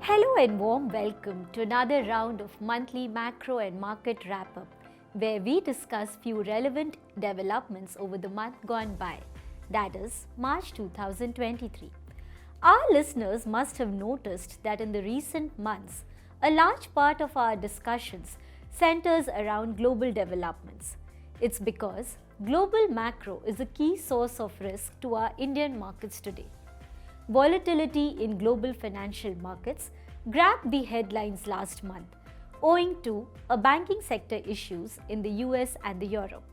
Hello and warm welcome to another round of monthly macro and market wrap-up, where we discuss few relevant developments over the month gone by, that is March 2023. Our listeners must have noticed that in the recent months, a large part of our discussions centers around global developments. It's because global macro is a key source of risk to our Indian markets today. Volatility in global financial markets grabbed the headlines last month, owing to banking sector issues in the US and the Europe.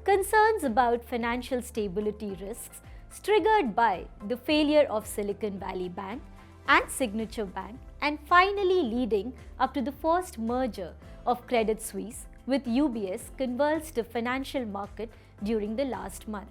Concerns about financial stability risks triggered by the failure of Silicon Valley Bank and Signature Bank, and finally leading up to the forced merger of Credit Suisse with UBS convulsed the financial market during the last month.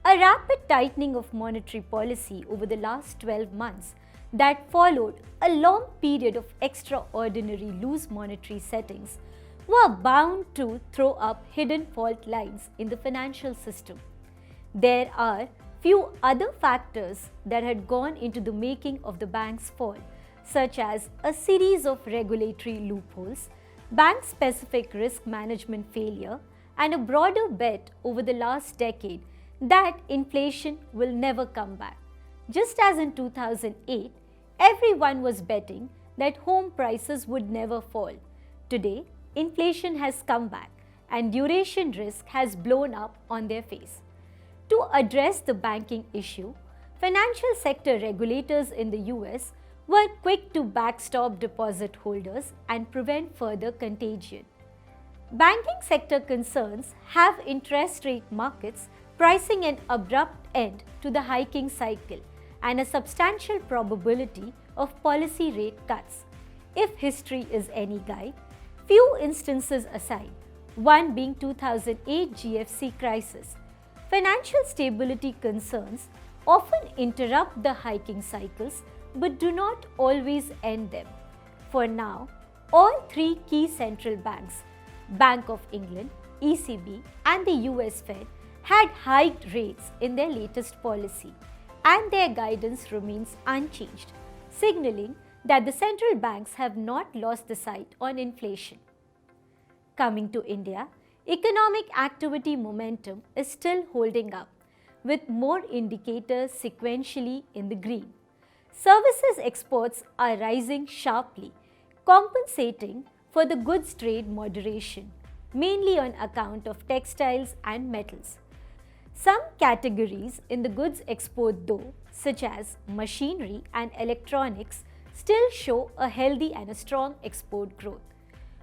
A rapid tightening of monetary policy over the last 12 months that followed a long period of extraordinary loose monetary settings were bound to throw up hidden fault lines in the financial system. There are few other factors that had gone into the making of the bank's fall, such as a series of regulatory loopholes, bank-specific risk management failure, and a broader bet over the last decade that inflation will never come back. Just as in 2008, everyone was betting that home prices would never fall. Today, inflation has come back and duration risk has blown up on their face. To address the banking issue, financial sector regulators in the US were quick to backstop deposit holders and prevent further contagion. Banking sector concerns have interest rate markets pricing an abrupt end to the hiking cycle and a substantial probability of policy rate cuts. If history is any guide, few instances aside, one being 2008 GFC crisis, financial stability concerns often interrupt the hiking cycles but do not always end them. For now, all three key central banks, Bank of England, ECB and the US Fed, had hiked rates in their latest policy, and their guidance remains unchanged, signaling that the central banks have not lost the sight on inflation. Coming to India, economic activity momentum is still holding up, with more indicators sequentially in the green. Services exports are rising sharply, compensating for the goods trade moderation, mainly on account of textiles and metals. Some categories in the goods export though, such as machinery and electronics, still show a healthy and a strong export growth.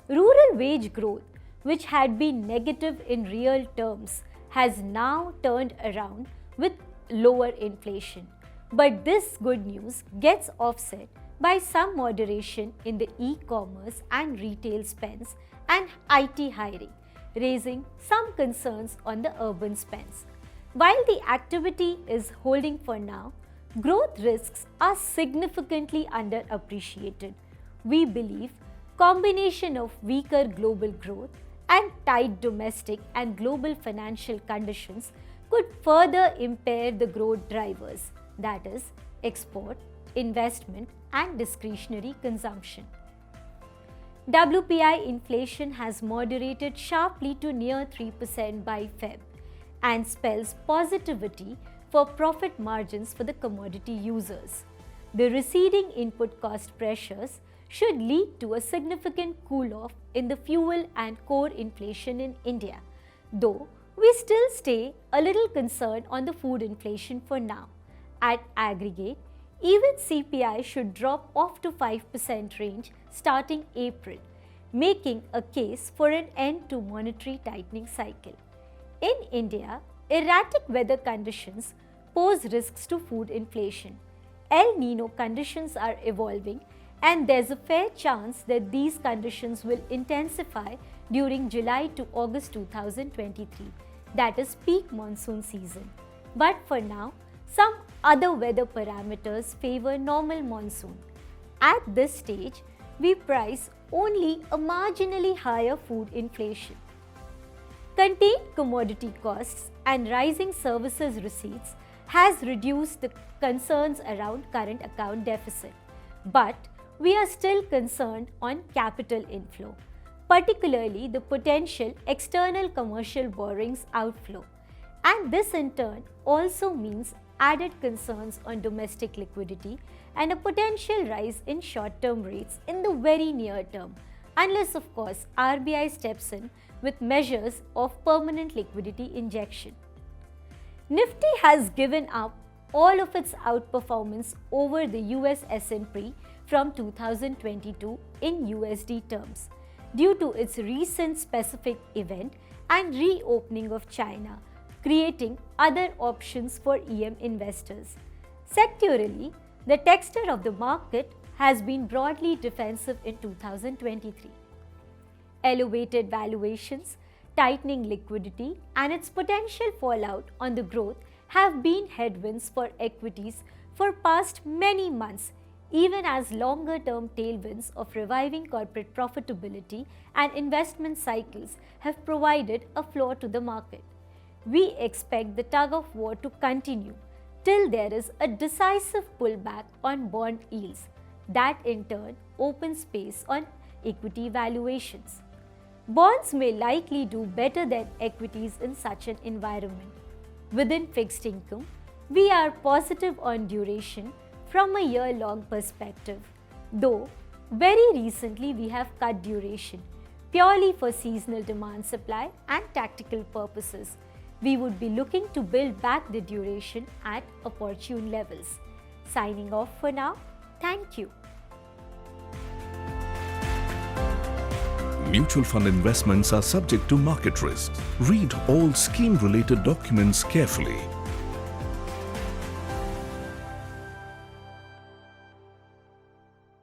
Rural wage growth, which had been negative in real terms, has now turned around with lower inflation. But this good news gets offset by some moderation in the e-commerce and retail spends and IT hiring, raising some concerns on the urban spends. While the activity is holding for now, growth risks are significantly underappreciated. We believe combination of weaker global growth and tight domestic and global financial conditions could further impair the growth drivers, that is, export, investment and discretionary consumption. WPI inflation has moderated sharply to near 3% by Feb, and spells positivity for profit margins for the commodity users. The receding input cost pressures should lead to a significant cool-off in the fuel and core inflation in India, though we still stay a little concerned on the food inflation for now. At aggregate, even CPI should drop off to 5% range starting April, making a case for an end to monetary tightening cycle. In India, erratic weather conditions pose risks to food inflation. El Nino conditions are evolving, and there's a fair chance that these conditions will intensify during July to August 2023, that is peak monsoon season. But for now, some other weather parameters favor normal monsoon. At this stage, we price only a marginally higher food inflation. Contained commodity costs and rising services receipts has reduced the concerns around current account deficit. But we are still concerned on capital inflow, particularly the potential external commercial borrowings outflow. And this in turn also means added concerns on domestic liquidity and a potential rise in short-term rates in the very near term, unless of course RBI steps in with measures of permanent liquidity injection. Nifty has given up all of its outperformance over the US S&P from 2022 in USD terms due to its recent specific event and reopening of China, creating other options for EM investors. Sectorally, the texture of the market has been broadly defensive in 2023. Elevated valuations, tightening liquidity, and its potential fallout on the growth have been headwinds for equities for past many months, even as longer-term tailwinds of reviving corporate profitability and investment cycles have provided a floor to the market. We expect the tug-of-war to continue till there is a decisive pullback on bond yields that in turn opens space on equity valuations. Bonds may likely do better than equities in such an environment. Within fixed income, we are positive on duration from a year-long perspective, though very recently we have cut duration purely for seasonal demand supply and tactical purposes. We would be looking to build back the duration at opportune levels. Signing off for now. Thank you. Mutual fund investments are subject to market risks. Read all scheme-related documents carefully.